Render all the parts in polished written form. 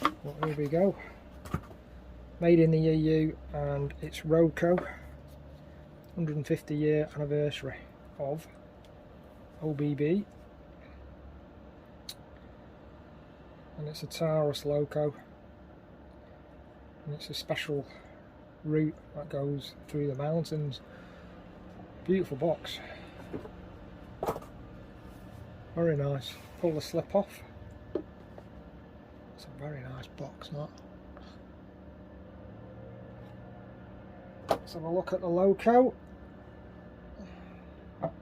Well, here we go. Made in the EU, and it's Roco. 150-year anniversary of OBB. And it's a Taurus loco. And it's a special route that goes through the mountains. Beautiful box. Very nice. Pull the slip off. It's a very nice box, that. Let's have a look at the loco. Let's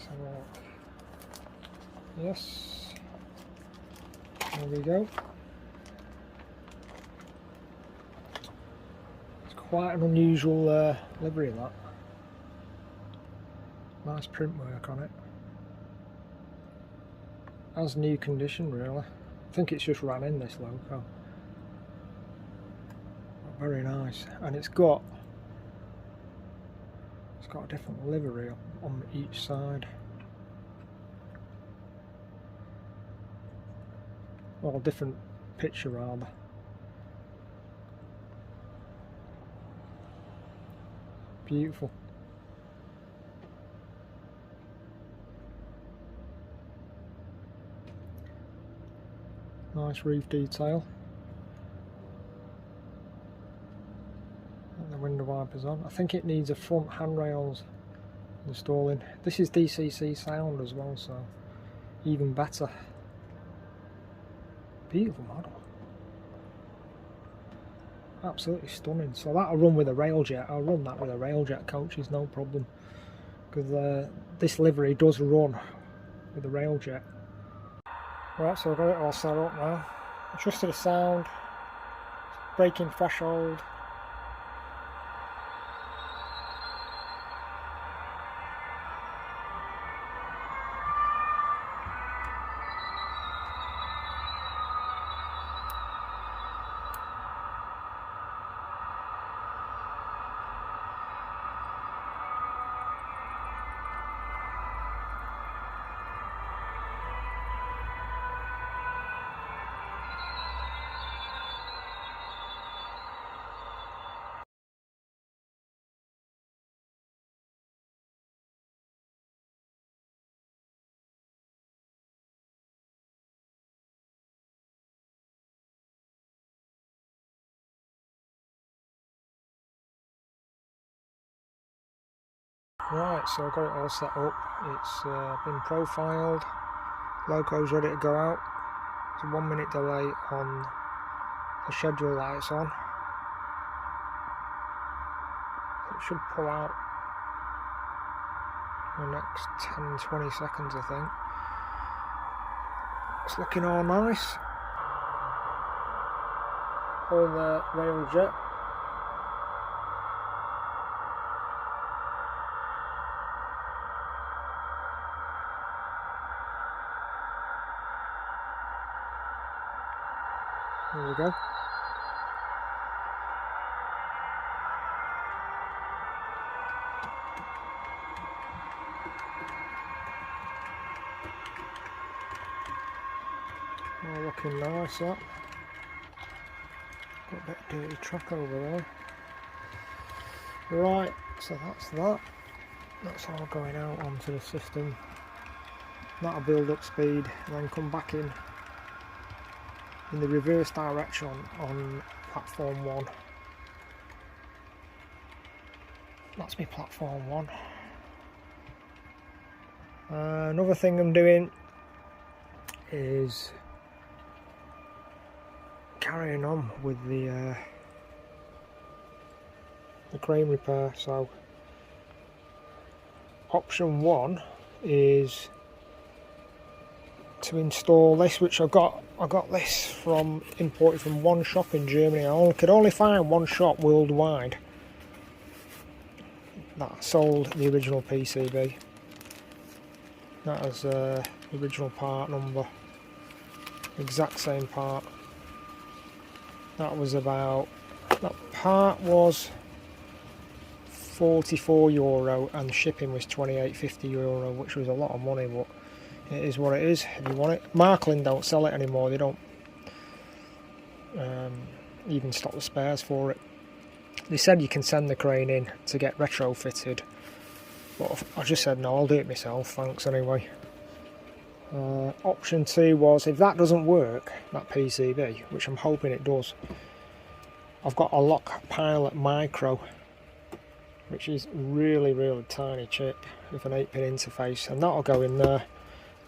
have a look. Yes. There we go. It's quite an unusual livery, that. Nice print work on it. As new condition, really. I think it's just ran in, this loco. Very nice, and it's got a different livery on each side. Well, different picture rather. Beautiful. Nice roof detail. And the window wipers on. I think it needs a front handrails installing. This is DCC sound as well, so even better. Beautiful model. Absolutely stunning. So that'll run with a Railjet. I'll run that with a Railjet coaches, no problem. Because this livery does run with a Railjet. Right, so I've got it all set up now. Adjusted the sound, braking threshold. Right, so I've got it all set up. It's been profiled. Loco's ready to go out. There's a 1 minute delay on the schedule lights on. It should pull out in the next 10-20 seconds, I think. It's looking all nice. All the Railjet. There we go. All looking nice, that. Got a bit of dirty track over there. Right, so that's that. That's all going out onto the system. That'll build up speed and then come back in the reverse direction on platform 1. That's me platform 1. Another thing I'm doing is carrying on with the crane repair. So option 1 is to install this, which I got this from imported from one shop in Germany. I could only find one shop worldwide that sold the original PCB. That is the original part number, exact same part. That part was €44 and the shipping was €28.50, which was a lot of money, but it is what it is if you want it. Marklin don't sell it anymore, they don't even stock the spares for it. They said you can send the crane in to get retrofitted, but I just said no, I'll do it myself, thanks anyway. Option 2 was, if that doesn't work, that PCB, which I'm hoping it does, I've got a Lock Pilot Micro, which is really tiny chip with an 8-pin interface, and that'll go in there,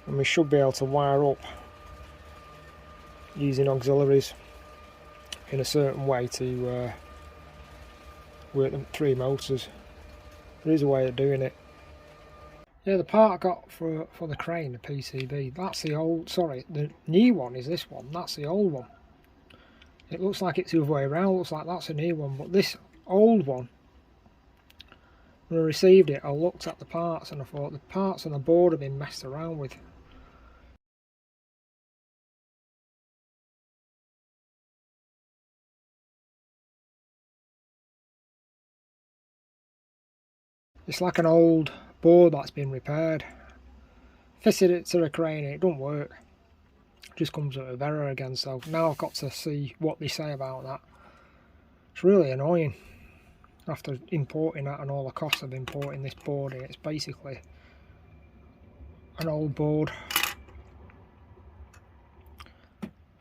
and we should be able to wire up using auxiliaries in a certain way to work them 3 motors. There is a way of doing it. Yeah, the part I got for the crane, the PCB, that's the old, sorry, the new one is this one, that's the old one. It looks like it's the other way around, looks like that's a new one, but this old one, when I received it, I looked at the parts and I thought the parts on the board have been messed around with. It's like an old board that's been repaired. Fitted it to a crane and it don't work. It just comes with an error again, so now I've got to see what they say about that. It's really annoying after importing that and all the costs of importing this board in. It's basically an old board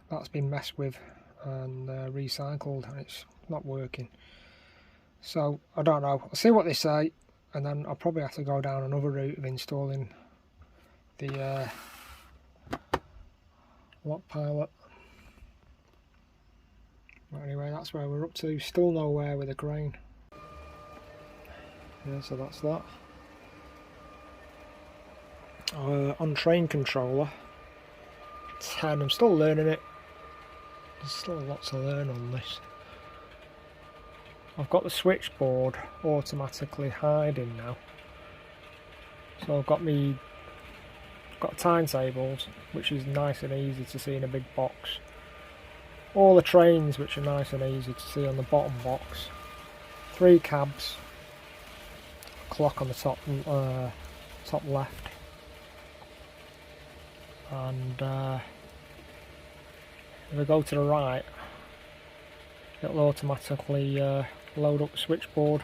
that's been messed with and recycled, and it's not working. So I don't know, I'll see what they say, and then I'll probably have to go down another route of installing the Lock Pilot. But anyway, that's where we're up to. Still nowhere with the crane. Yeah, so that's that. On train controller 10, I'm still learning it. There's still a lot to learn on this. I've got the switchboard automatically hiding now. So I've got timetables, which is nice and easy to see in a big box. All the trains, which are nice and easy to see on the bottom box. 3 cabs. Clock on the top left. And if I go to the right, it'll automatically load up the switchboard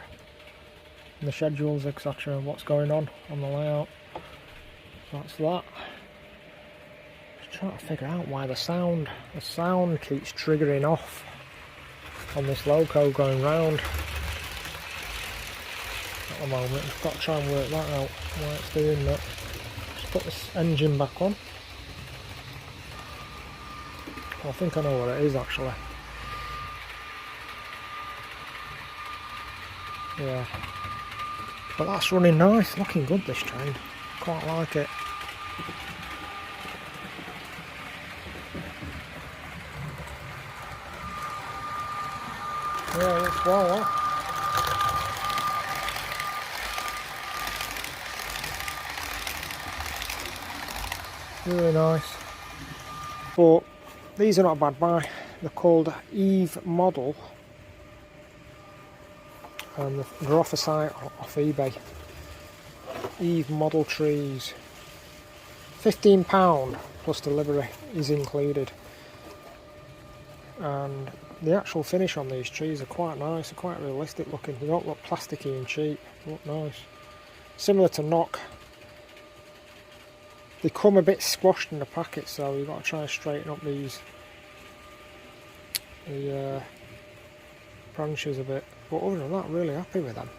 and the schedules, etc. what's going on the layout. So that's that. Just trying to figure out why the sound keeps triggering off on this loco going round at the moment. I've got to try and work that out, why it's doing that. Just put this engine back on. I think I know what it is actually. Yeah. But that's running nice, looking good this train. Quite like it. Yeah, it looks well, huh? Really nice. But these are not a bad buy. They're called Eve Model. And they're off a site off eBay. Eve Model trees. £15 plus delivery is included. And the actual finish on these trees are quite nice, they're quite realistic looking. They don't look plasticky and cheap, they look nice. Similar to Knock. They come a bit squashed in the packet, so you've got to try and straighten up the branches a bit. But other than that, really happy with them.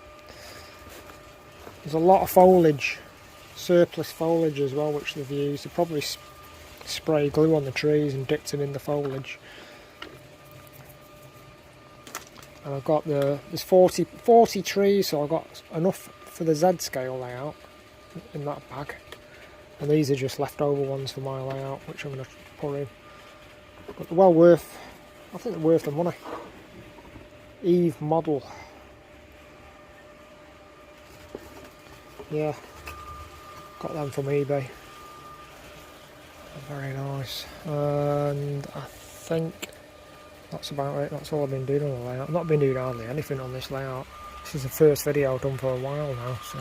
There's a lot of foliage, surplus foliage as well, which they've used. They probably spray glue on the trees and dipped them in the foliage. And I've got there's 40 trees, so I've got enough for the Z scale layout in that bag. And these are just leftover ones for my layout, which I'm going to put in. But they're well worth, I think they're worth the money. Eve Model. Yeah, got them from eBay. Very nice. And I think that's about it. That's all I've been doing on the layout. I've not been doing hardly anything on this layout. This is the first video I've done for a while now, so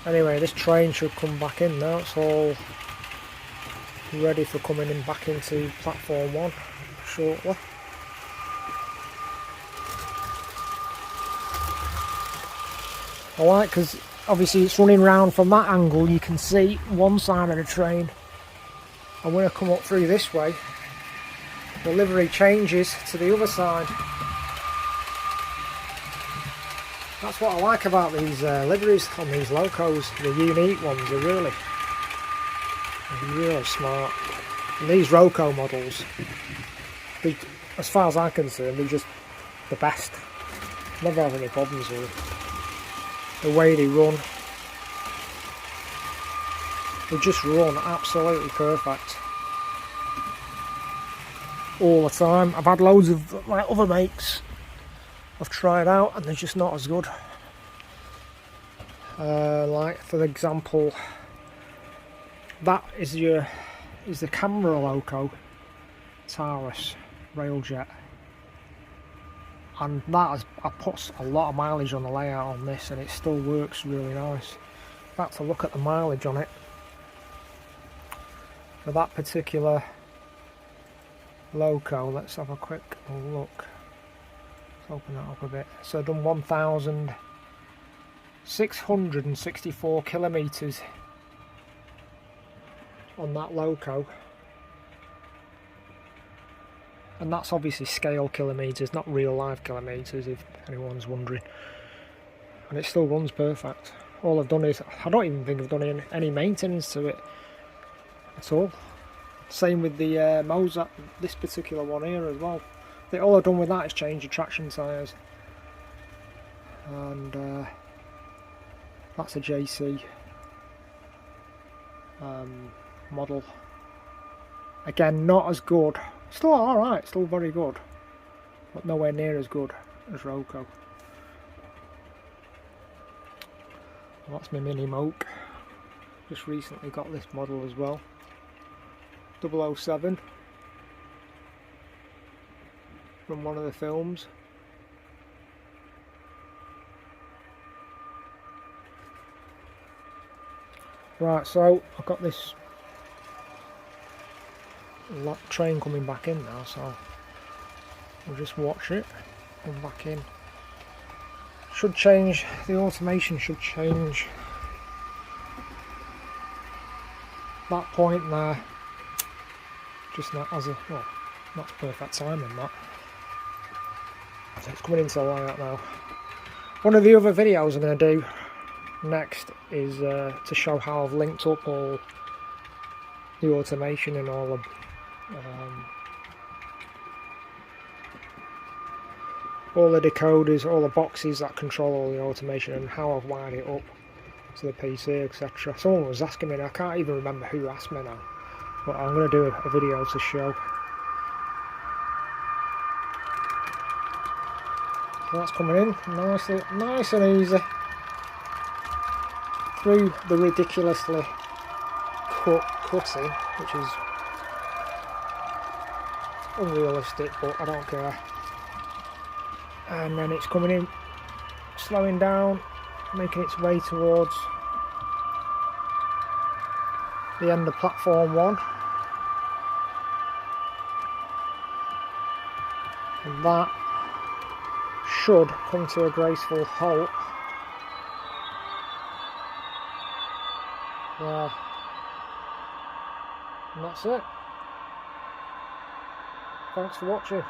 Anyway, this train should come back in now. It's all ready for coming in back into platform 1 shortly. I like, because obviously it's running round from that angle, you can see one side of the train, and when I come up through this way, the livery changes to the other side. That's what I like about these liveries on these locos, the unique ones. They're really smart. And these Roco models, as far as I'm concerned, they're just the best. Never have any problems with them. The way they run, they just run absolutely perfect all the time. I've had loads of like other makes I've tried out and they're just not as good. Like for example, that is the camera loco Taurus Railjet, and I put a lot of mileage on the layout on this and it still works really nice. In fact, to look at the mileage on it for that particular loco, let's have a quick look. Let's open that up a bit. So I've done 1,664 kilometres on that loco, and that's obviously scale kilometres, not real life kilometres, if anyone's wondering, and it still runs perfect. All I've done is, I don't even think I've done any maintenance to it at all. Same with the Mozart, this particular one here as well. All I've done with that is change the traction tyres, and that's a JC model. Again, not as good, still alright, still very good, but nowhere near as good as Roco. Well, that's my mini moke. Just recently got this model as well, 007 from one of the films. Right, so I've got this train coming back in now, so we'll just watch it come back in. Should change, the automation should change that point there, just not as a, well, that's perfect timing that. So it's coming into the layout now. One of the other videos I'm going to do next is to show how I've linked up all the automation and all the decoders, all the boxes that control all the automation, and how I've wired it up to the PC, etc. Someone was asking me, and I can't even remember who asked me now, but I'm going to do a video to show. So that's coming in nice and easy through the ridiculously cutting, which is unrealistic, but I don't care. And then it's coming in, slowing down, making its way towards the end of platform 1, and that should come to a graceful halt there, and that's it. Thanks for watching.